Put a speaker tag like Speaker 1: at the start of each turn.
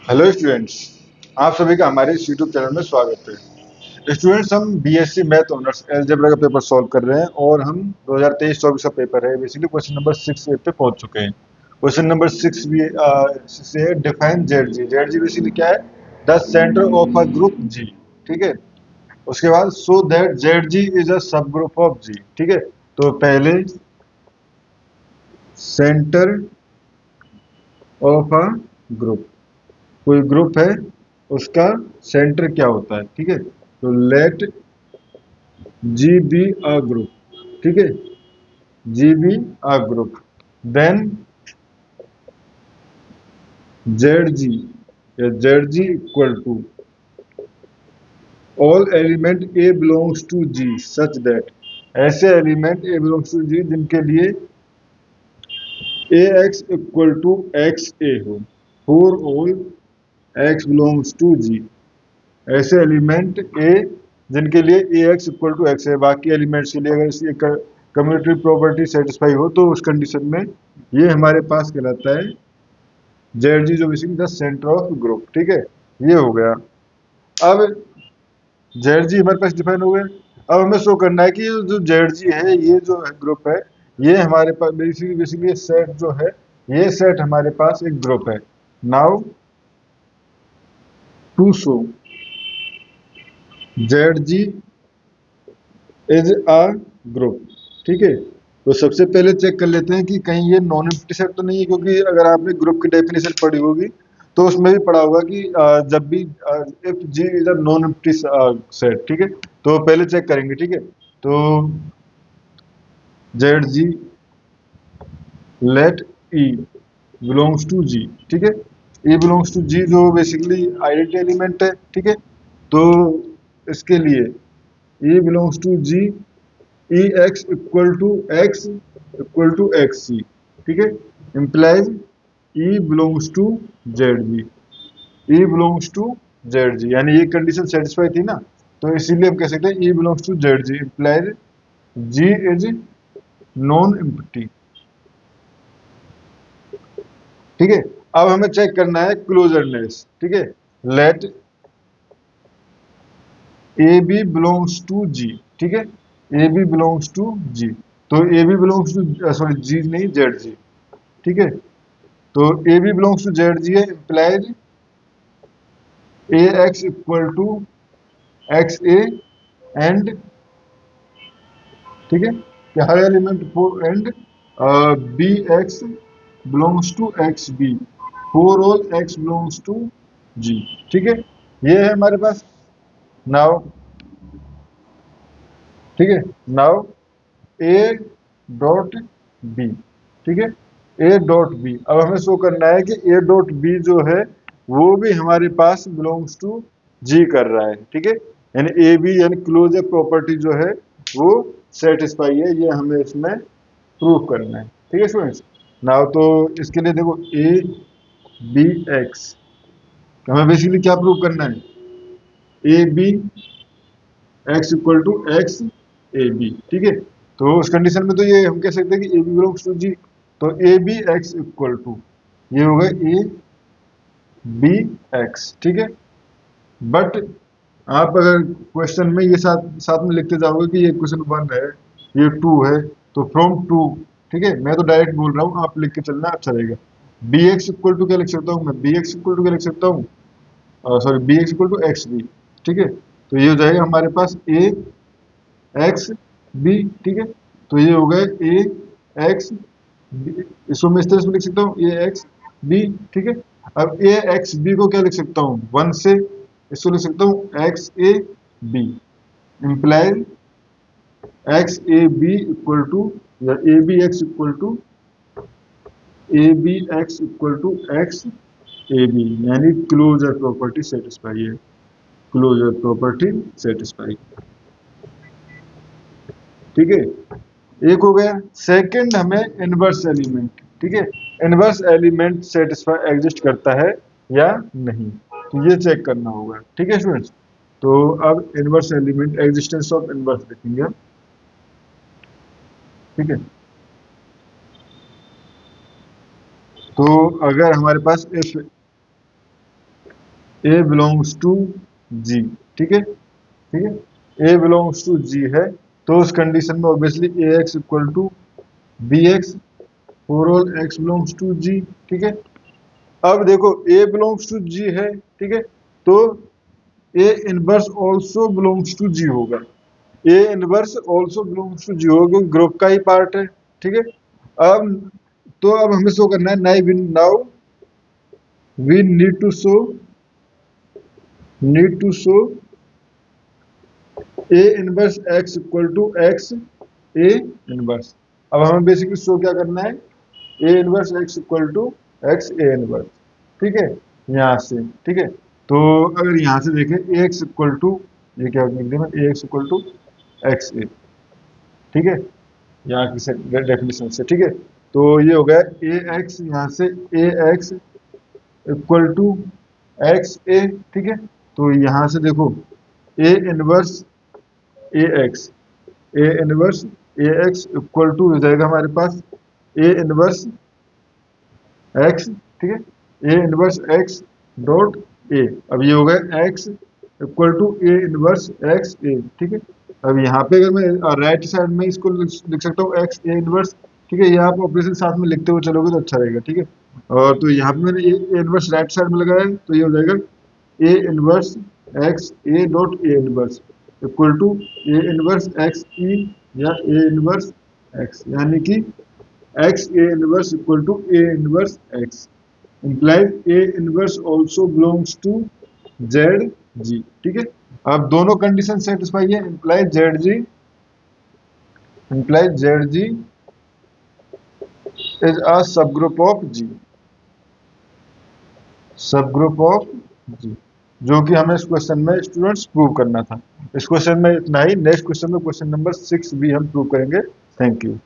Speaker 1: Hello students. आप सभी का हमारे इस यूट्यूब चैनल में स्वागत है। स्टूडेंट्स, हम बीएससी मैथ ऑनर्स अलजेब्रा का पेपर सॉल्व कर रहे हैं और हम 2023-24 का पेपर है। बेसिकली क्वेश्चन नंबर 6 पे पहुंच चुके हैं। क्वेश्चन नंबर 6 भी से है, define Z G. Z G basically क्या है? The centre of a group G. ठीक है। उसके बाद so that Z G is a subgroup of G. ठीक है। तो पहले सेंटर ऑफ अ ग्रुप, कोई ग्रुप है उसका सेंटर क्या होता है। ठीक है। तो let G be a group. ठीक है। G be a group, then Z G या Z G equal to all element a belongs to G such that, ऐसे element a belongs to G जिनके लिए a x equal to x a हो, for all x belongs to G. ऐसे element a जिनके लिए a x equal to x है, बाकी elements के लिए अगर इसकी कम्यूटेटिव प्रॉपर्टी सेटिस्फाई हो तो उस कंडीशन में ये हमारे पास कहलाता है जेड जी, जो basically the centre of group. ठीक है। ये हो गया। अब जेड जी हमारे पास डिफाइन हो गया। अब हमें शो करना है कि जो जेड जी है, ये जो ग्रुप है, ये हमारे पास बेसिकली बेसिकली सेट जो है, ये सेट हमारे पास एक ग्रुप है। Now to show Z G is a group. ठीक है। तो सबसे पहले चेक कर लेते हैं कि कहीं ये नॉन एम्प्टी सेट तो नहीं है, क्योंकि अगर आपने ग्रुप की डेफिनेशन पढ़ी होगी तो उसमें भी पढ़ा होगा कि जब भी if G is a non empty set. ठीक है। तो पहले चेक करेंगे। ठीक है। तो Z G let e belongs to G. ठीक है। ई बिलोंग्स टू जी जो बेसिकली आइडेंटिटी एलिमेंट है। ठीक है। तो इसके लिए e belongs to G, e x equal to x C. ठीक है। Implies e belongs to Z G. E belongs to Z G, यानी ये कंडीशन सेटिस्फाई थी ना, तो इसीलिए हम कह सकते हैं e belongs to Z G implies G is non empty. ठीक है। अब हमें चेक करना है क्लोजरनेस। ठीक है। Let a B belongs to G. ठीक है। A B belongs to G. तो A B belongs to, sorry G नहीं, जेड जी। ठीक है। तो A B belongs to Z G है, implies a x equal to x a and, ठीक है, कि हर element for and b x belongs to x b, for all x belongs to G. ठीक है। ये है हमारे पास। नाउ, ठीक है, नाउ ए डॉट बी। ठीक है। ए डॉट बी, अब हमें शो करना है कि ए डॉट बी जो है वो भी हमारे पास बिलोंग्स टू जी कर रहा है। ठीक है। यानी ए बी यानी क्लोजर प्रॉपर्टी जो है वो सेटिस्फाई है, ये हमें इसमें प्रूव करना है। ठीक है स्टूडेंट्स। नाउ तो इसके लिए देखो ए बी एक्स, हमें बेसिकली क्या प्रूव करना है? A B x equal to x A B. ठीक है। तो उस कंडीशन में तो ये हम कह सकते हैं कि A B belongs to G. तो A B x equal to, ये होगा ए बी एक्स। ठीक है। बट आप अगर क्वेश्चन में ये साथ साथ में लिखते जाओगे कि ये क्वेश्चन वन है, ये टू है, तो फ्रॉम टू, ठीक है, मैं तो डायरेक्ट बोल रहा हूँ, आप लिख के चलना अच्छा रहेगा। बी एक्स इक्वल टू क्या लिख सकता हूँ मैं? बी एक्स इक्वल टू क्या लिख सकता हूँ? Sorry, B x equal to x B. ठीक है। तो ये हो जाएगा हमारे पास ए एक्स बी। ठीक है। तो ये हो गए ए एक्स, इसको मैं इस तरह से लिख सकता हूँ ए एक्स बी। ठीक है। अब ए एक्स बी को क्या लिख सकता हूँ? वन से इसको लिख सकता हूँ x A b, implies x A b equal to, या a B x equal to a B x equal to x A b, यानी क्लोजर प्रॉपर्टी सेटिस्फाई है। Closure property satisfy. ठीक है। एक हो गया। सेकंड, हमें इनवर्स एलिमेंट, ठीक है, इनवर्स एलिमेंट सेटिस्फाई एग्जिस्ट करता है या नहीं, तो ये चेक करना होगा। ठीक है स्टूडेंट्स। तो अब inverse element, existence of inverse देखेंगे हम। ठीक है। तो अगर हमारे पास if A belongs to G, ठीक है, ठीक है, ए बिलोंग्स टू जी है, तो उस कंडीशन में obviously a x equal to b x for all x belongs to G, ठीक है। अब देखो ए बिलोंग्स टू जी है, ठीक है, तो a inverse also belongs to G होगा, a inverse also belongs to G होगा क्योंकि ग्रुप का ही पार्ट है, ठीक है। अब तो अब हमें शो करना है now we need to show A inverse X equal to x A inverse. अब हमें बेसिकली शो क्या करना है, ए inverse X equal to x A inverse, ठीक है, यहाँ से, ठीक है। तो अगर यहाँ से देखें ए एक्स इक्वल टू, ये क्या लिख देना, ए x equal to x a, ठीक है, यहाँ की डेफिनेशन से, ठीक है। तो ये हो गया ए एक्स, यहाँ से a x equal to x a, ठीक है। तो यहाँ से देखो a inverse a x, A inverse a x equal to हो जाएगा हमारे पास ए इनवर्स एक्स, ठीक है, ए इनवर्स एक्स डॉट ए। अब ये हो गया x equal to a inverse x a, ठीक है। अब यहाँ पे अगर मैं राइट साइड में इसको लिख सकता हूँ एक्स ए इनवर्स, ठीक है, ये आप ऑपरेशन साथ में लिखते हुए चलोगे तो अच्छा रहेगा, ठीक है। और तो यहाँ पे मैंने ए इनवर्स राइट साइड में लगाया है, तो ये हो जाएगा a inverse x a dot a inverse equal to a inverse x e या ए इनवर्स एक्स, यानी कि x A inverse equal to a inverse x implies a inverse also belongs to Z G, ठीक है। अब दोनों condition satisfy है, implies Z G is a subgroup of जी, सब group of जी, जो कि हमें इस क्वेश्चन में स्टूडेंट्स प्रूव करना था। इस क्वेश्चन में इतना ही, नेक्स्ट क्वेश्चन में क्वेश्चन नंबर 6 भी हम प्रूव करेंगे। Thank you.